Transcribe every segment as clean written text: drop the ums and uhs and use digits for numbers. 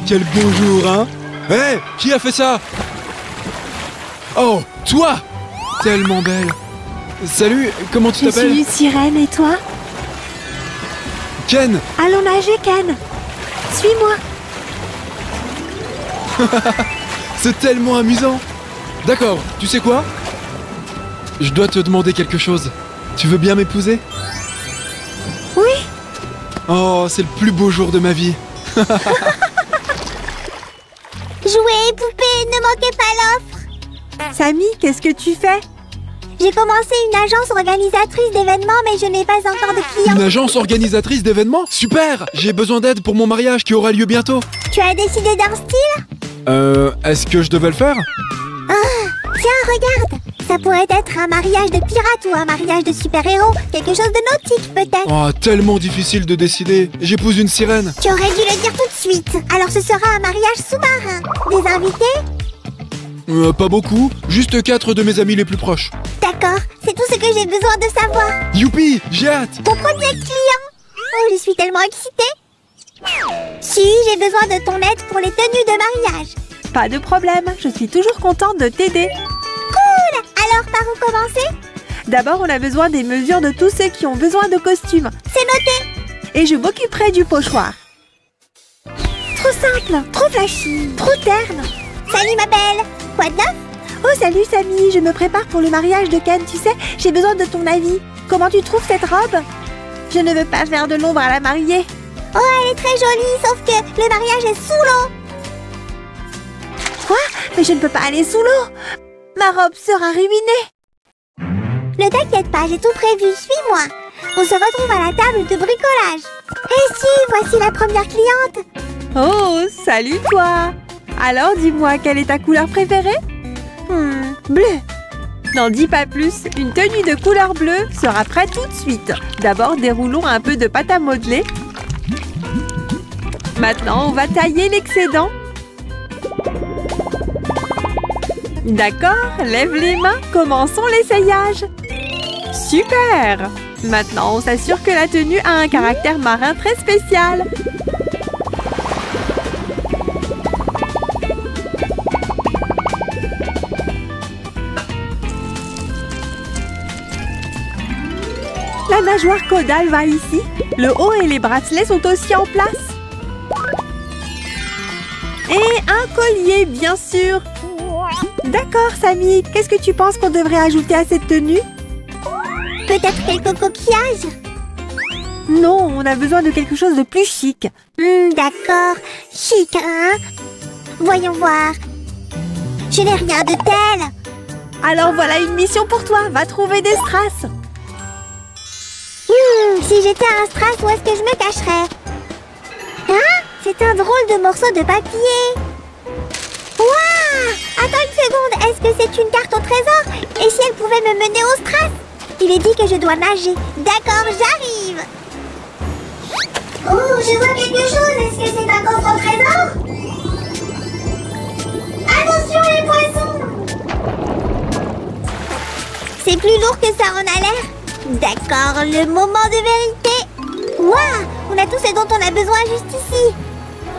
quel beau jour, hein? Hé, qui a fait ça? Oh, toi! Tellement belle. Salut, comment tu t'appelles? Je suis une sirène et toi? Ken! Allons nager, Ken. Suis-moi. C'est tellement amusant. D'accord, tu sais quoi? Je dois te demander quelque chose. Tu veux bien m'épouser? Oui. Oh, c'est le plus beau jour de ma vie. Jouer, poupée, ne manquez pas l'offre. Samy, qu'est-ce que tu fais? J'ai commencé une agence organisatrice d'événements, mais je n'ai pas encore de clients. Une agence organisatrice d'événements? Super! J'ai besoin d'aide pour mon mariage qui aura lieu bientôt. Tu as décidé d'un style? Est-ce que je devais le faire? Tiens, regarde. Ça pourrait être un mariage de pirate ou un mariage de super-héros. Quelque chose de nautique, peut-être. Oh, tellement difficile de décider. J'épouse une sirène. Tu aurais dû le dire tout de suite. Alors ce sera un mariage sous-marin. Des invités? Pas beaucoup. Juste 4 de mes amis les plus proches. D'accord, c'est tout ce que j'ai besoin de savoir. Youpi! J'ai hâte! Mon premier client. Oh, je suis tellement excitée. Si, j'ai besoin de ton aide pour les tenues de mariage. Pas de problème, je suis toujours contente de t'aider. Cool! Alors, par où commencer? D'abord, on a besoin des mesures de tous ceux qui ont besoin de costumes. C'est noté. Et je m'occuperai du pochoir. Trop simple, trop flashy, trop terne. Salut, ma belle. Quoi de neuf? Oh, salut Samy, je me prépare pour le mariage de Ken, tu sais, j'ai besoin de ton avis. Comment tu trouves cette robe? Je ne veux pas faire de l'ombre à la mariée. Oh, elle est très jolie, sauf que le mariage est sous l'eau. Quoi? Mais je ne peux pas aller sous l'eau. Ma robe sera ruinée. Ne t'inquiète pas, j'ai tout prévu, suis-moi. On se retrouve à la table de bricolage. Et si, voici la première cliente. Oh, salut toi. Alors, dis-moi, quelle est ta couleur préférée? Bleu. N'en dis pas plus, une tenue de couleur bleue sera prête tout de suite. D'abord, déroulons un peu de pâte à modeler. Maintenant, on va tailler l'excédent. D'accord, lève les mains, commençons l'essayage. Super! Maintenant, on s'assure que la tenue a un caractère marin très spécial. La nageoire caudale va ici. Le haut et les bracelets sont aussi en place. Et un collier, bien sûr. D'accord, Samy. Qu'est-ce que tu penses qu'on devrait ajouter à cette tenue? Peut-être quelques coquillages? Non, on a besoin de quelque chose de plus chic. D'accord. Chic, hein? Voyons voir. Je n'ai rien de tel. Alors voilà une mission pour toi. Va trouver des strass. Si j'étais un strass, où est-ce que je me cacherais? Hein? C'est un drôle de morceau de papier. Waouh! Attends une seconde, est-ce que c'est une carte au trésor? Et si elle pouvait me mener au strass? Il est dit que je dois nager. D'accord, j'arrive. Oh, je vois quelque chose. Est-ce que c'est un coffre au trésor? Attention les poissons! C'est plus lourd que ça en a l'air. D'accord, le moment de vérité. Waouh! On a tout ce dont on a besoin juste ici.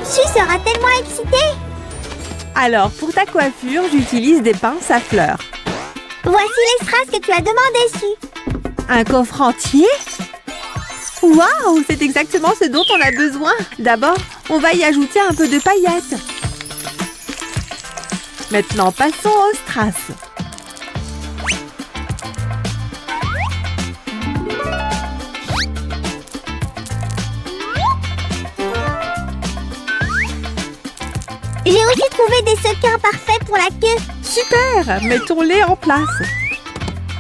Su sera tellement excitée. Alors, pour ta coiffure, j'utilise des pinces à fleurs. Voici les strass que tu as demandé, Su. Un coffre entier? Waouh! C'est exactement ce dont on a besoin. D'abord, on va y ajouter un peu de paillettes. Maintenant, passons au strass. J'ai aussi trouvé des sequins parfaits pour la queue. Super! Mettons-les en place.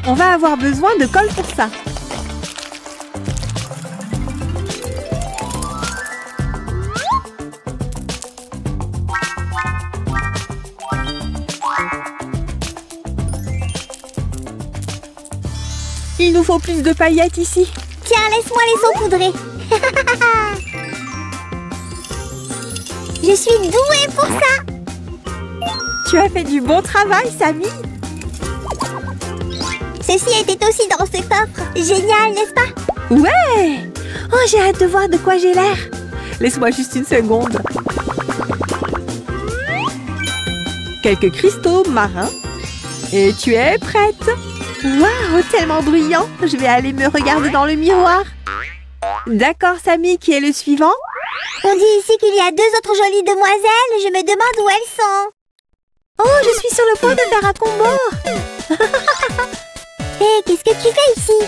On va avoir besoin de colle pour ça. Il nous faut plus de paillettes ici. Tiens, laisse-moi les saupoudrer. Je suis douée pour ça. Tu as fait du bon travail, Samy. Ceci était aussi dans ce coffre. Génial, n'est-ce pas? Ouais! Oh, j'ai hâte de voir de quoi j'ai l'air. Laisse-moi juste une seconde. quelques cristaux marins. Et tu es prête. Waouh, tellement brillant. Je vais aller me regarder dans le miroir. D'accord, Samy, qui est le suivant? On dit ici qu'il y a 2 autres jolies demoiselles. Je me demande où elles sont. Oh, je suis sur le point de faire un combo. Hé, qu'est-ce que tu fais ici?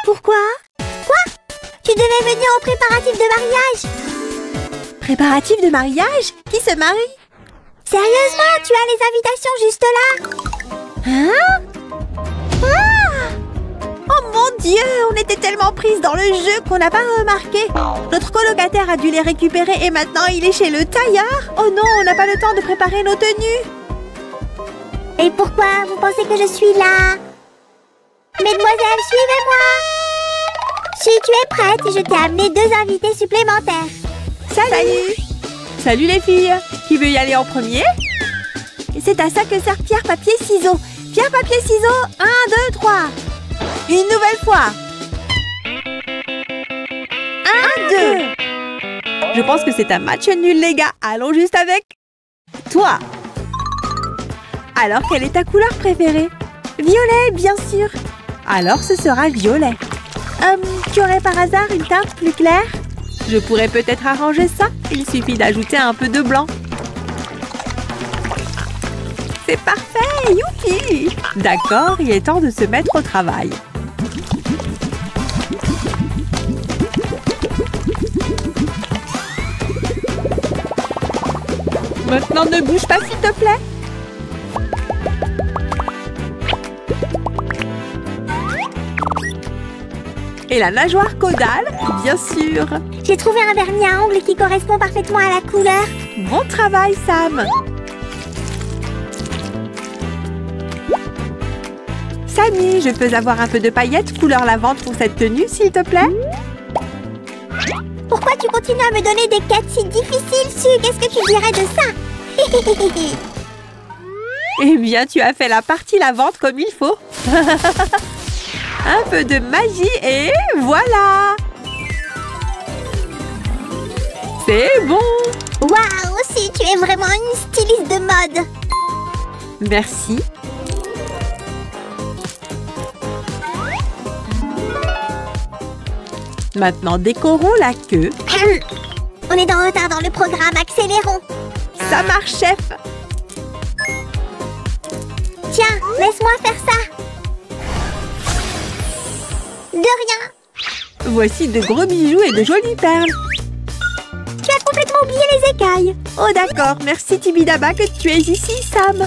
Pourquoi? Quoi? Tu devais venir au préparatif de mariage. Préparatif de mariage? Qui se marie? Sérieusement, tu as les invitations juste là. Hein? Ah! Oh mon Dieu, on était tellement prises dans le jeu qu'on n'a pas remarqué. Notre colocataire a dû les récupérer et maintenant il est chez le tailleur. Oh non, on n'a pas le temps de préparer nos tenues. Et pourquoi vous pensez que je suis là? Mesdemoiselles, suivez-moi. Si tu es prête, je t'ai amené 2 invités supplémentaires. Salut! Salut les filles! Qui veut y aller en premier? C'est à ça que sert pierre, papier, ciseaux. Pierre, papier, ciseaux, 1, 2, 3. Une nouvelle fois. 1, 2. Je pense que c'est un match nul, les gars. Allons juste avec toi. Alors, quelle est ta couleur préférée? Violet, bien sûr. Alors, ce sera violet. Tu aurais par hasard une teinte plus claire? Je pourrais peut-être arranger ça. Il suffit d'ajouter un peu de blanc. C'est parfait! Youpi! D'accord, il est temps de se mettre au travail. Maintenant, ne bouge pas, s'il te plaît. Et la nageoire caudale, bien sûr. J'ai trouvé un vernis à ongles qui correspond parfaitement à la couleur. Bon travail, Sam. Samy, je peux avoir un peu de paillettes couleur lavande pour cette tenue, s'il te plaît? Pourquoi tu continues à me donner des quêtes si difficiles, Sue? Qu'est-ce que tu dirais de ça? Eh bien, tu as fait la partie lavande comme il faut. Un peu de magie et voilà! C'est bon! Waouh, si tu es vraiment une styliste de mode! Merci. Maintenant, décorons la queue. On est en retard dans le programme, accélérons! Ça marche, chef! Tiens, laisse-moi faire ça! De rien! Voici de gros bijoux et de jolies perles. Tu as complètement oublié les écailles! Oh d'accord, merci Tibidaba que tu es ici, Sam.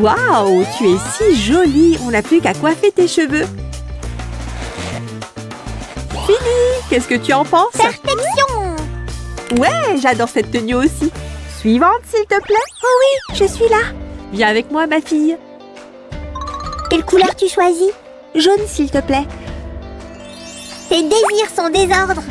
Waouh, tu es si jolie. On n'a plus qu'à coiffer tes cheveux. Fini. Qu'est-ce que tu en penses? Perfection! Ouais, j'adore cette tenue aussi. Suivante, s'il te plaît. Oh oui, je suis là. Viens avec moi, ma fille. Quelle couleur tu choisis? Jaune, s'il te plaît. Tes désirs sont désordre.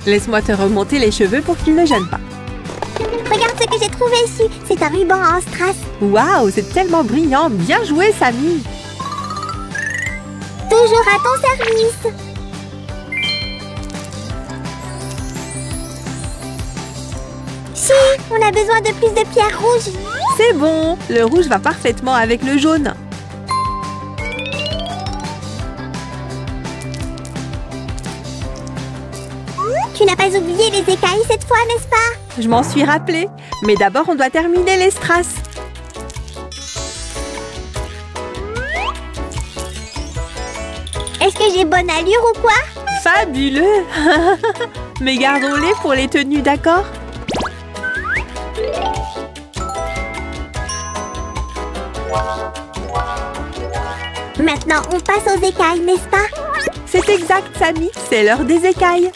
Laisse-moi te remonter les cheveux pour qu'ils ne gênent pas. Regarde ce que j'ai trouvé ici. C'est un ruban en strass. Waouh, c'est tellement brillant. Bien joué, Samy. Toujours à ton service. Si, on a besoin de plus de pierres rouges. C'est bon. Le rouge va parfaitement avec le jaune. Tu n'as pas oublié les écailles cette fois, n'est-ce pas? Je m'en suis rappelée. Mais d'abord, on doit terminer les strass. Est-ce que j'ai bonne allure ou quoi? Fabuleux. Mais gardons-les pour les tenues, d'accord? Maintenant, on passe aux écailles, n'est-ce pas? C'est exact, Samy. C'est l'heure des écailles.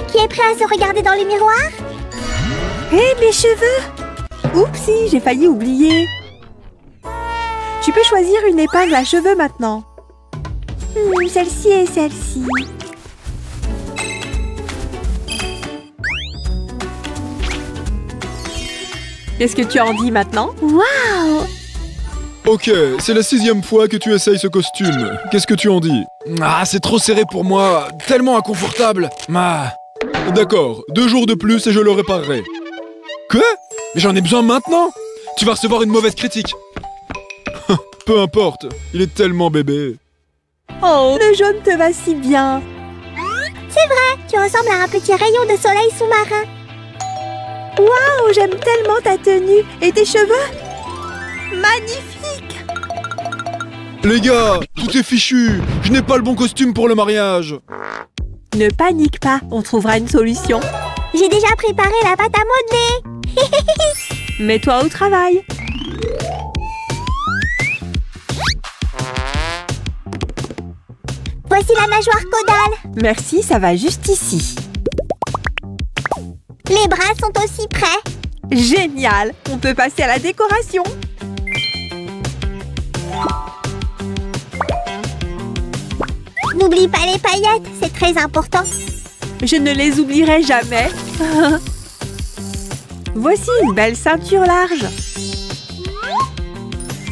Qui est prêt à se regarder dans le miroir? Hé, mes cheveux! Oupsie, j'ai failli oublier. Tu peux choisir une épingle à cheveux maintenant. Celle-ci et celle-ci. Qu'est-ce que tu en dis maintenant? Waouh! Ok, c'est la 6e fois que tu essayes ce costume. Qu'est-ce que tu en dis? Ah, c'est trop serré pour moi, tellement inconfortable. Ah. D'accord, 2 jours de plus et je le réparerai. Quoi? Mais j'en ai besoin maintenant? Tu vas recevoir une mauvaise critique. Peu importe, il est tellement bébé. Oh, le jaune te va si bien. C'est vrai, tu ressembles à un petit rayon de soleil sous-marin. Waouh, j'aime tellement ta tenue. Et tes cheveux? Magnifique! Les gars, tout est fichu. Je n'ai pas le bon costume pour le mariage. Ne panique pas, on trouvera une solution. J'ai déjà préparé la pâte à modeler. Mets-toi au travail. Voici la nageoire caudale. Merci, ça va juste ici. Les bras sont aussi prêts. Génial! On peut passer à la décoration. N'oublie pas les paillettes, c'est très important. Je ne les oublierai jamais. Voici une belle ceinture large.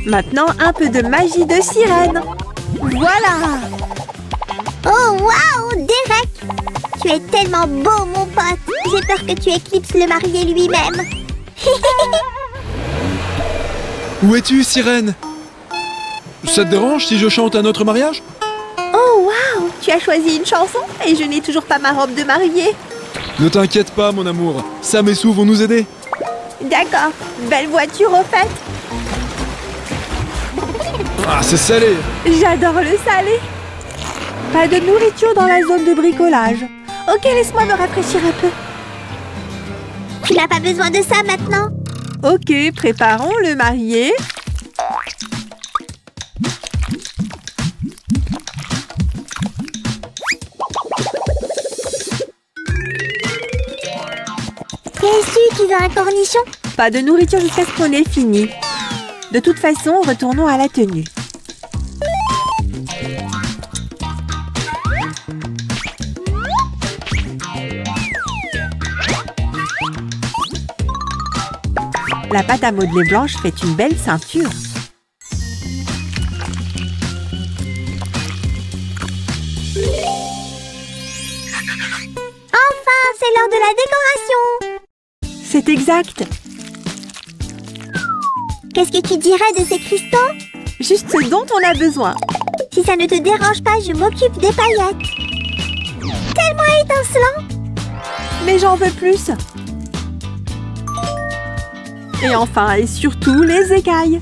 Maintenant, un peu de magie de sirène. Voilà! Oh, waouh, Derek! Tu es tellement beau, mon pote. J'ai peur que tu éclipses le marié lui-même. Où es-tu, sirène? Ça te dérange si je chante à notre mariage? Oh, waouh! Tu as choisi une chanson et je n'ai toujours pas ma robe de mariée. Ne t'inquiète pas, mon amour. Sam et Sue vont nous aider. D'accord. Belle voiture au fait. Ah, c'est salé. J'adore le salé. Pas de nourriture dans la zone de bricolage. Ok, laisse-moi me rafraîchir un peu. Tu n'as pas besoin de ça maintenant. Ok, préparons le marié. Qu'est-ce que tu veux un cornichon? Pas de nourriture jusqu'à ce qu'on ait fini. De toute façon, retournons à la tenue. La pâte à modeler blanche fait une belle ceinture. Enfin, c'est l'heure de la décoration. C'est exact. Qu'est-ce que tu dirais de ces cristaux? Juste ce dont on a besoin. Si ça ne te dérange pas, je m'occupe des paillettes. Tellement étincelant. Mais j'en veux plus. Et enfin, et surtout, les écailles.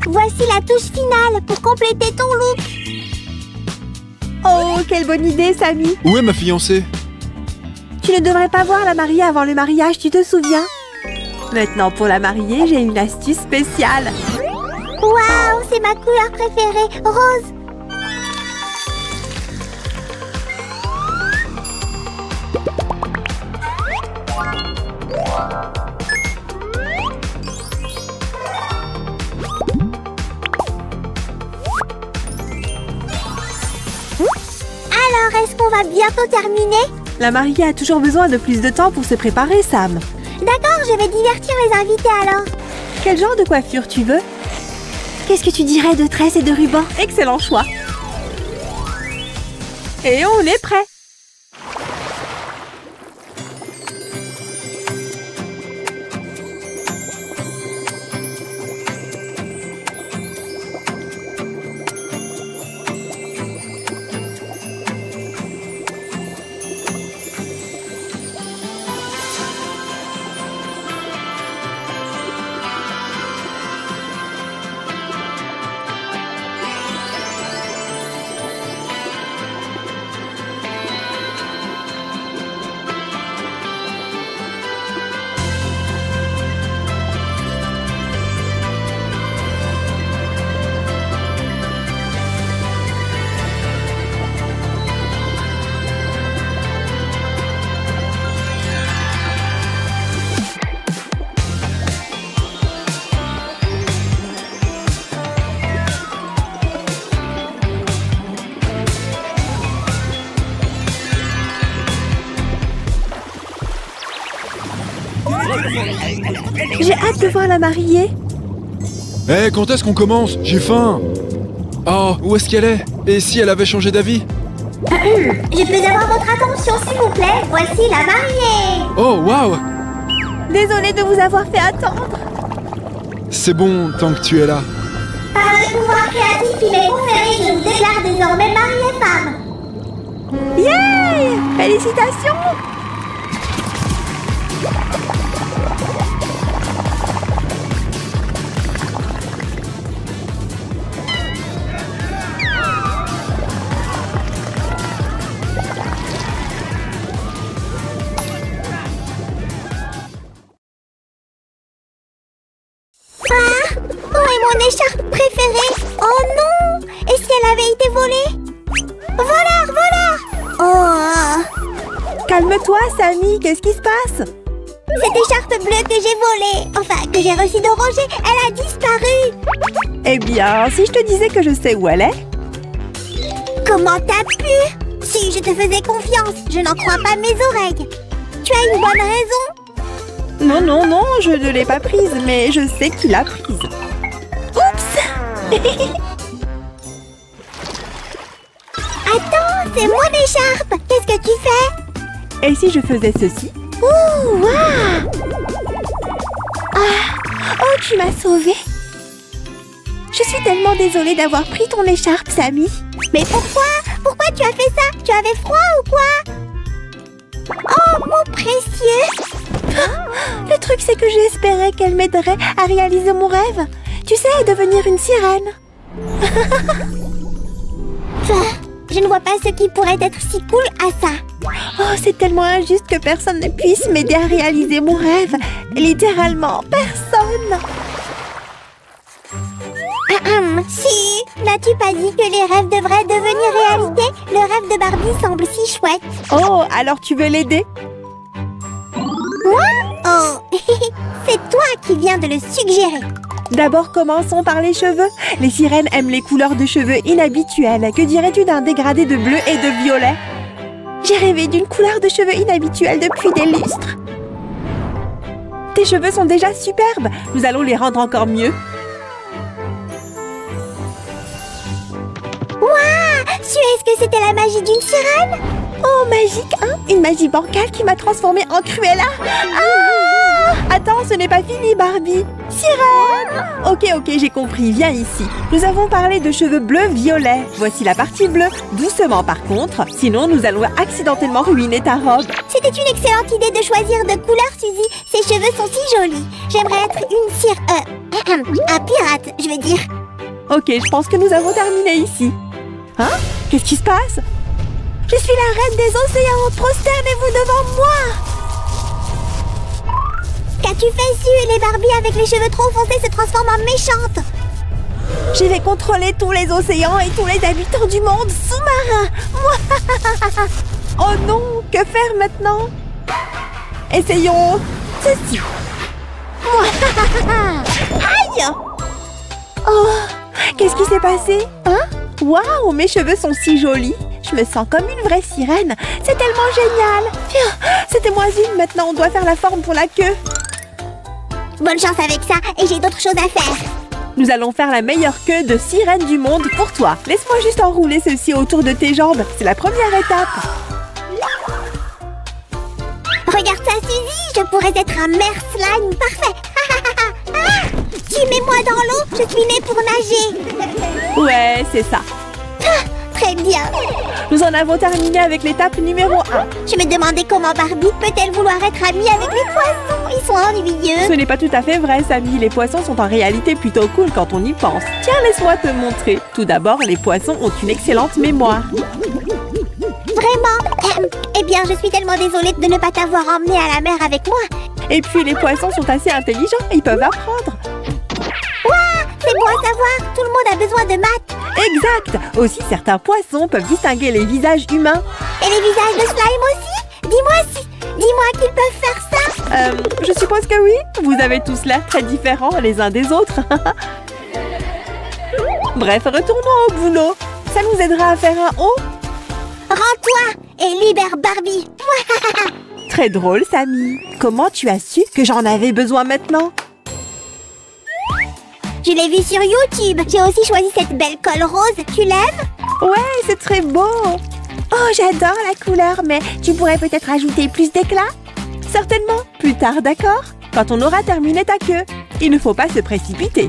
Voici la touche finale pour compléter ton look. Oh, quelle bonne idée, Samy. Où est ma fiancée? Tu ne devrais pas voir la mariée avant le mariage, tu te souviens? Maintenant, pour la mariée, j'ai une astuce spéciale. Waouh, c'est ma couleur préférée, rose. Alors, est-ce qu'on va bientôt terminer? La mariée a toujours besoin de plus de temps pour se préparer, Sam. D'accord, je vais divertir les invités alors. Quel genre de coiffure tu veux? Qu'est-ce que tu dirais de tresses et de rubans? Excellent choix. Et on est prêt. J'ai hâte de voir la mariée. Hé, quand est-ce qu'on commence? J'ai faim. Oh, où est-ce qu'elle est? Et si elle avait changé d'avis? Je peux avoir votre attention, s'il vous plaît. Voici la mariée. Oh, waouh! Désolée de vous avoir fait attendre. C'est bon, tant que tu es là. Par le pouvoir créatif qui m'est conféré, je vous déclare désormais mariée femme. Yay! Félicitations! Où est mon écharpe préférée? Oh non! Et si elle avait été volée? Voleur, voleur! Oh! Calme-toi, Sammy, qu'est-ce qui se passe? Cette écharpe bleue que j'ai volée, enfin que j'ai reçue de Roger, elle a disparu! Eh bien, si je te disais que je sais où elle est? Comment t'as pu? Si je te faisais confiance, je n'en crois pas mes oreilles. Tu as une bonne raison. Non, non, non, je ne l'ai pas prise, mais je sais qui l'a prise. Oups! Attends, c'est mon écharpe! Qu'est-ce que tu fais? Et si je faisais ceci? Ouh, waouh! Oh, tu m'as sauvée! Je suis tellement désolée d'avoir pris ton écharpe, Sammy. Mais pourquoi? Pourquoi tu as fait ça? Tu avais froid ou quoi? Oh, mon précieux! Le truc, c'est que j'espérais qu'elle m'aiderait à réaliser mon rêve. Tu sais, devenir une sirène. Je ne vois pas ce qui pourrait être si cool à ça. Oh, c'est tellement injuste que personne ne puisse m'aider à réaliser mon rêve. Littéralement, personne. Si, n'as-tu pas dit que les rêves devraient devenir réalité? Le rêve de Barbie semble si chouette. Oh, alors tu veux l'aider? Moi? Oh, c'est toi qui viens de le suggérer. D'abord, commençons par les cheveux. Les sirènes aiment les couleurs de cheveux inhabituelles. Que dirais-tu d'un dégradé de bleu et de violet? J'ai rêvé d'une couleur de cheveux inhabituelle depuis des lustres. Tes cheveux sont déjà superbes. Nous allons les rendre encore mieux. Waouh! Est-ce que c'était la magie d'une sirène? Oh, magique, hein? Une magie bancale qui m'a transformée en Cruella. Ah! Attends, ce n'est pas fini, Barbie. Sirène! Ok, j'ai compris, viens ici. Nous avons parlé de cheveux bleus-violets. Voici la partie bleue. Doucement, par contre, sinon nous allons accidentellement ruiner ta robe. C'était une excellente idée de choisir de couleur, Suzy. Ses cheveux sont si jolis. J'aimerais être une un pirate, je veux dire. Ok, je pense que nous avons terminé ici. Hein? Qu'est-ce qui se passe? Je suis la reine des océans. Prosternez-vous devant moi. Qu'as-tu fait, Su? Les Barbies avec les cheveux trop foncés se transforment en méchantes. Je vais contrôler tous les océans et tous les habitants du monde sous-marin. Oh non, que faire maintenant? Essayons ceci. Aïe! Oh, qu'est-ce qui s'est passé? Hein? Waouh, mes cheveux sont si jolis. Je me sens comme une vraie sirène. C'est tellement génial. C'était moins une, maintenant on doit faire la forme pour la queue. Bonne chance avec ça, et j'ai d'autres choses à faire. Nous allons faire la meilleure queue de sirène du monde pour toi. Laisse-moi juste enrouler ceci autour de tes jambes. C'est la première étape. Regarde ça, Suzy. Je pourrais être un mer slime parfait. Tu mets-moi dans l'eau, je suis née pour nager. Ouais, c'est ça. Très bien. Nous en avons terminé avec l'étape numéro 1. Je me demandais comment Barbie peut-elle vouloir être amie avec les poissons. Ils sont ennuyeux. Ce n'est pas tout à fait vrai, Sammy. Les poissons sont en réalité plutôt cool quand on y pense. Tiens, laisse-moi te montrer. Tout d'abord, les poissons ont une excellente mémoire. Vraiment? Eh bien, je suis tellement désolée de ne pas t'avoir emmenée à la mer avec moi. Et puis, les poissons sont assez intelligents. Ils peuvent apprendre. Waouh! C'est bon à savoir. Tout le monde a besoin de maths. Exact. Aussi, certains poissons peuvent distinguer les visages humains. Et les visages de slime aussi? Dis-moi qu'ils peuvent faire ça. Je suppose que oui. Vous avez tous l'air très différents les uns des autres. Bref, retournons au boulot. Ça nous aidera à faire un haut. Rends-toi et libère Barbie. Très drôle, Samy. Comment tu as su que j'en avais besoin maintenant? Je l'ai vu sur YouTube. J'ai aussi choisi cette belle colle rose. Tu l'aimes? Ouais, c'est très beau. Oh, j'adore la couleur, mais tu pourrais peut-être ajouter plus d'éclat? Certainement, plus tard, d'accord? Quand on aura terminé ta queue. Il ne faut pas se précipiter.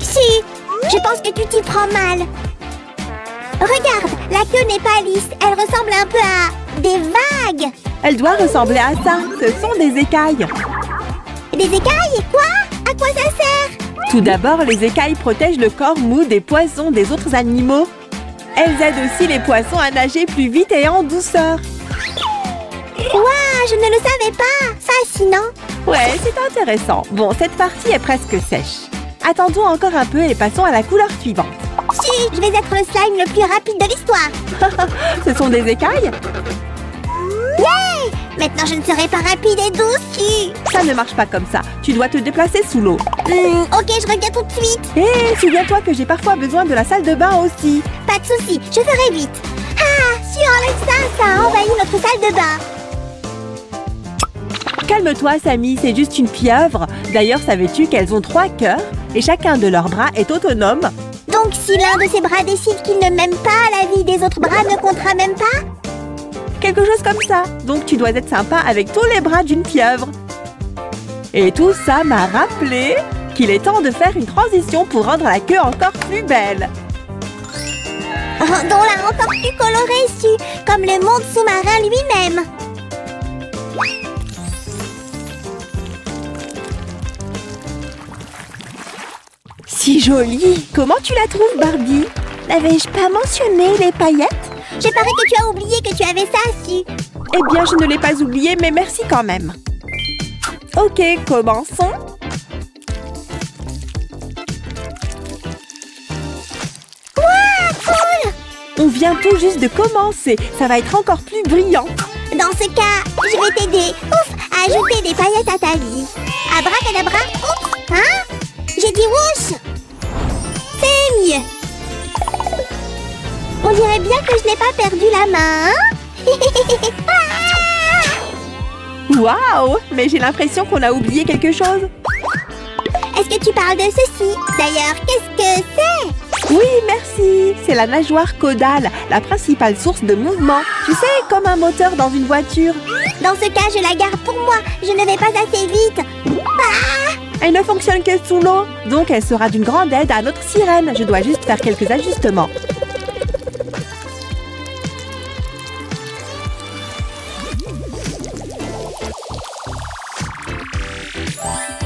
Si, je pense que tu t'y prends mal. Regarde, la queue n'est pas lisse. Elle ressemble un peu à des vagues. Elle doit ressembler à ça. Ce sont des écailles. Des écailles? Quoi? À quoi ça sert? Tout d'abord, les écailles protègent le corps mou des poissons des autres animaux. Elles aident aussi les poissons à nager plus vite et en douceur. Waouh, je ne le savais pas. Fascinant. Ouais, c'est intéressant. Bon, cette partie est presque sèche. Attendons encore un peu et passons à la couleur suivante. Si, je vais être le slime le plus rapide de l'histoire. Ce sont des écailles? Yeah! Maintenant, je ne serai pas rapide et douce. Si. Ça ne marche pas comme ça. Tu dois te déplacer sous l'eau. Ok, je reviens tout de suite. Hé, souviens-toi que j'ai parfois besoin de la salle de bain aussi. Pas de souci, je ferai vite. Ah, si on enlève ça, ça a envahi notre salle de bain. Calme-toi, Samy, c'est juste une pieuvre. D'ailleurs, savais-tu qu'elles ont 3 cœurs et chacun de leurs bras est autonome? Donc, si l'un de ses bras décide qu'il ne m'aime pas, la vie des autres bras ne comptera même pas? Quelque chose comme ça. Donc, tu dois être sympa avec tous les bras d'une pieuvre. Et tout ça m'a rappelé qu'il est temps de faire une transition pour rendre la queue encore plus belle. Dont la encore plus colorée, si, comme le monde sous-marin lui-même. Si jolie! Comment tu la trouves, Barbie? N'avais-je pas mentionné les paillettes? Je parie que tu as oublié que tu avais ça, si. Eh bien, je ne l'ai pas oublié, mais merci quand même. Ok, commençons. Wow, cool! On vient tout juste de commencer. Ça va être encore plus brillant. Dans ce cas, je vais t'aider, à ajouter des paillettes à ta vie. Abracadabra, oups! Hein? J'ai dit whoosh! C'est mieux. On dirait bien que je n'ai pas perdu la main, Waouh! Mais j'ai l'impression qu'on a oublié quelque chose. Est-ce que tu parles de ceci? D'ailleurs, qu'est-ce que c'est? Oui, merci. C'est la nageoire caudale, la principale source de mouvement. Tu sais, comme un moteur dans une voiture. Dans ce cas, je la garde pour moi. Je ne vais pas assez vite. Elle ne fonctionne que sous l'eau, donc elle sera d'une grande aide à notre sirène. Je dois juste faire quelques ajustements.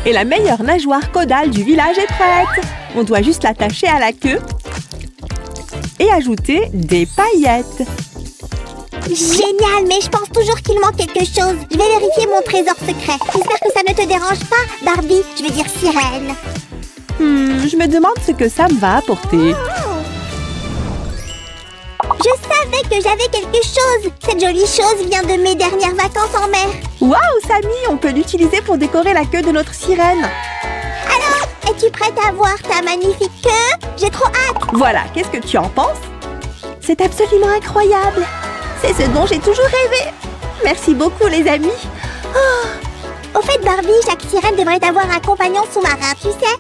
Et la meilleure nageoire caudale du village est prête. On doit juste l'attacher à la queue et ajouter des paillettes. Génial, mais je pense toujours qu'il manque quelque chose. Je vais vérifier mon trésor secret. J'espère que ça ne te dérange pas, Barbie. Je veux dire sirène. Je me demande ce que ça me va apporter. Je savais que j'avais quelque chose. Cette jolie chose vient de mes dernières vacances en mer. Waouh, Samy, on peut l'utiliser pour décorer la queue de notre sirène. Alors, es-tu prête à voir ta magnifique queue? J'ai trop hâte. Voilà, qu'est-ce que tu en penses? C'est absolument incroyable. C'est ce dont j'ai toujours rêvé. Merci beaucoup, les amis. Oh. Au fait, Barbie, chaque sirène devrait avoir un compagnon sous-marin, tu sais?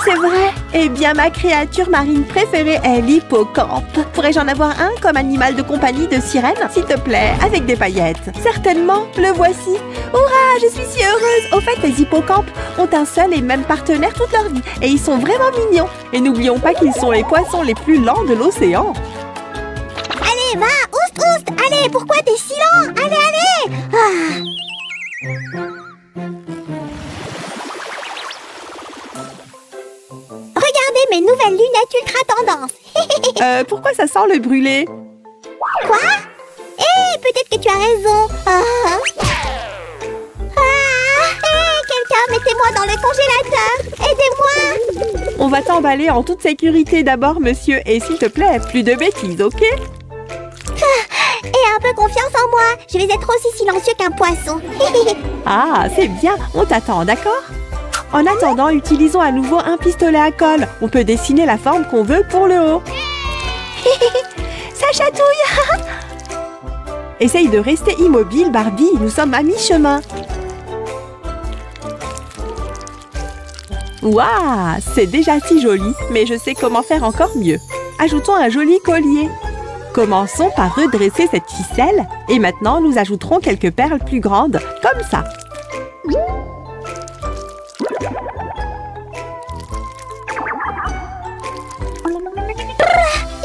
C'est vrai. Eh bien, ma créature marine préférée est l'hippocampe. Pourrais-je en avoir un comme animal de compagnie de sirène, s'il te plaît, avec des paillettes? Certainement, le voici. Hurrah, je suis si heureuse. Au fait, les hippocampes ont un seul et même partenaire toute leur vie. Et ils sont vraiment mignons. Et n'oublions pas qu'ils sont les poissons les plus lents de l'océan. Allez, va, oust, allez, pourquoi t'es si lent? Allez, allez. Regardez mes nouvelles lunettes ultra tendance. Pourquoi ça sent le brûlé? Quoi? Peut-être que tu as raison. Quelqu'un, mettez-moi dans le congélateur. Aidez-moi. On va t'emballer en toute sécurité d'abord, monsieur. Et s'il te plaît, plus de bêtises, ok? Et un peu confiance en moi. Je vais être aussi silencieux qu'un poisson. Ah, c'est bien. On t'attend, d'accord? En attendant, utilisons à nouveau un pistolet à colle. On peut dessiner la forme qu'on veut pour le haut. Ça chatouille. Essaye de rester immobile, Barbie. Nous sommes à mi-chemin. Waouh, c'est déjà si joli, mais je sais comment faire encore mieux. Ajoutons un joli collier. Commençons par redresser cette ficelle et maintenant nous ajouterons quelques perles plus grandes, comme ça.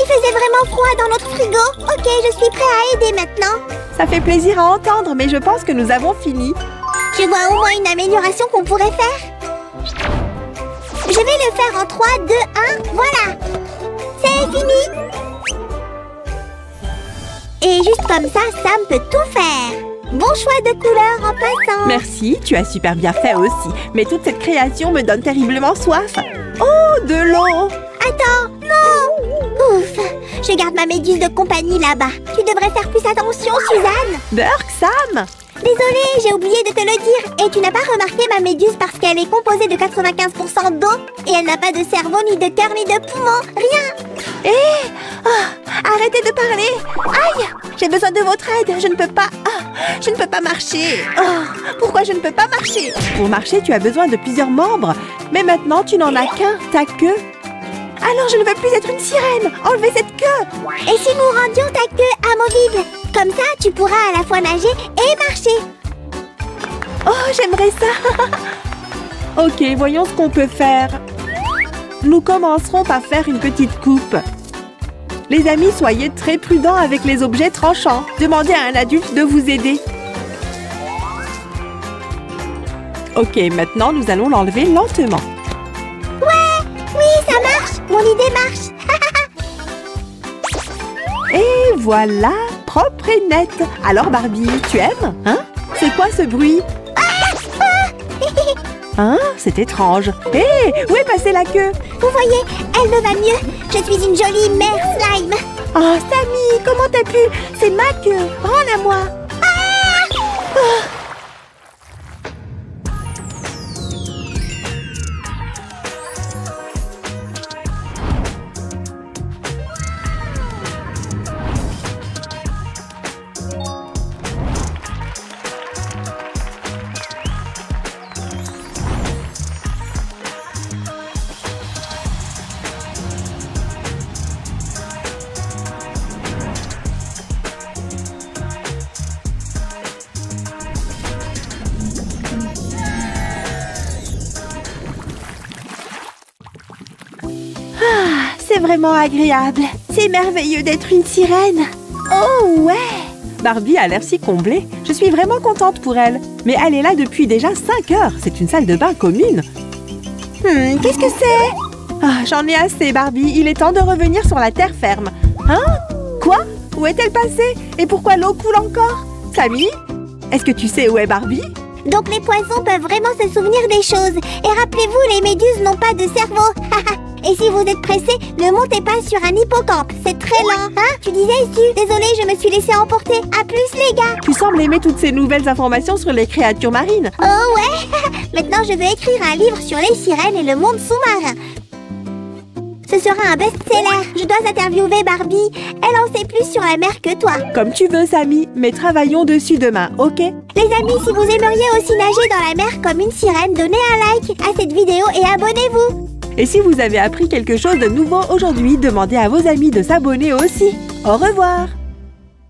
Il faisait vraiment froid dans notre frigo. Ok, je suis prêt à aider maintenant. Ça fait plaisir à entendre, mais je pense que nous avons fini. Je vois au moins une amélioration qu'on pourrait faire. Je vais le faire en 3, 2, 1, voilà. C'est fini. Et juste comme ça, Sam peut tout faire. Bon choix de couleur en passant. Merci, tu as super bien fait aussi. Mais toute cette création me donne terriblement soif. Oh, de l'eau! Attends, non. Ouf, je garde ma méduse de compagnie là-bas. Tu devrais faire plus attention, Suzanne. Burk, Sam! Désolée, j'ai oublié de te le dire. Et tu n'as pas remarqué ma méduse parce qu'elle est composée de 95% d'eau. Et elle n'a pas de cerveau, ni de cœur, ni de poumon. Rien. Hé! Arrêtez de parler! Aïe! J'ai besoin de votre aide. Je ne peux pas... je ne peux pas marcher. Pourquoi je ne peux pas marcher? Pour marcher, tu as besoin de plusieurs membres. Mais maintenant, tu n'en as qu'un, ta queue. Alors, je ne veux plus être une sirène. Enlevez cette queue. Et si nous rendions ta queue amovible? Comme ça, tu pourras à la fois nager et marcher. Oh, j'aimerais ça. Ok, voyons ce qu'on peut faire. Nous commencerons par faire une petite coupe. Les amis, soyez très prudents avec les objets tranchants. Demandez à un adulte de vous aider. Ok, maintenant, nous allons l'enlever lentement. Oui, ça marche. Mon idée marche. Et voilà, propre et net. Alors Barbie, tu aimes? Hein? C'est quoi ce bruit? Hein? C'est étrange. Hé, où est passée la queue? Vous voyez, elle me va mieux. Je suis une jolie mère slime. Oh, Sammy, comment t'as pu? C'est ma queue. Rends-la-moi. C'est vraiment agréable. C'est merveilleux d'être une sirène. Oh ouais! Barbie a l'air si comblée. Je suis vraiment contente pour elle. Mais elle est là depuis déjà 5 heures. C'est une salle de bain commune. Qu'est-ce que c'est? J'en ai assez, Barbie. Il est temps de revenir sur la terre ferme. Hein? Quoi? Où est-elle passée? Et pourquoi l'eau coule encore? Sammy? Est-ce que tu sais où est Barbie? Donc les poissons peuvent vraiment se souvenir des choses. Et rappelez-vous, les méduses n'ont pas de cerveau. Et si vous êtes pressé, ne montez pas sur un hippocampe. C'est très lent. Hein? Tu disais, Su? Désolée, je me suis laissée emporter. À plus, les gars. Tu sembles aimer toutes ces nouvelles informations sur les créatures marines. Oh ouais. Maintenant, je vais écrire un livre sur les sirènes et le monde sous-marin. Ce sera un best-seller. Je dois interviewer Barbie. Elle en sait plus sur la mer que toi. Comme tu veux, Sammy. Mais travaillons dessus demain, ok? Les amis, si vous aimeriez aussi nager dans la mer comme une sirène, donnez un like à cette vidéo et abonnez-vous. Et si vous avez appris quelque chose de nouveau aujourd'hui, demandez à vos amis de s'abonner aussi. Au revoir!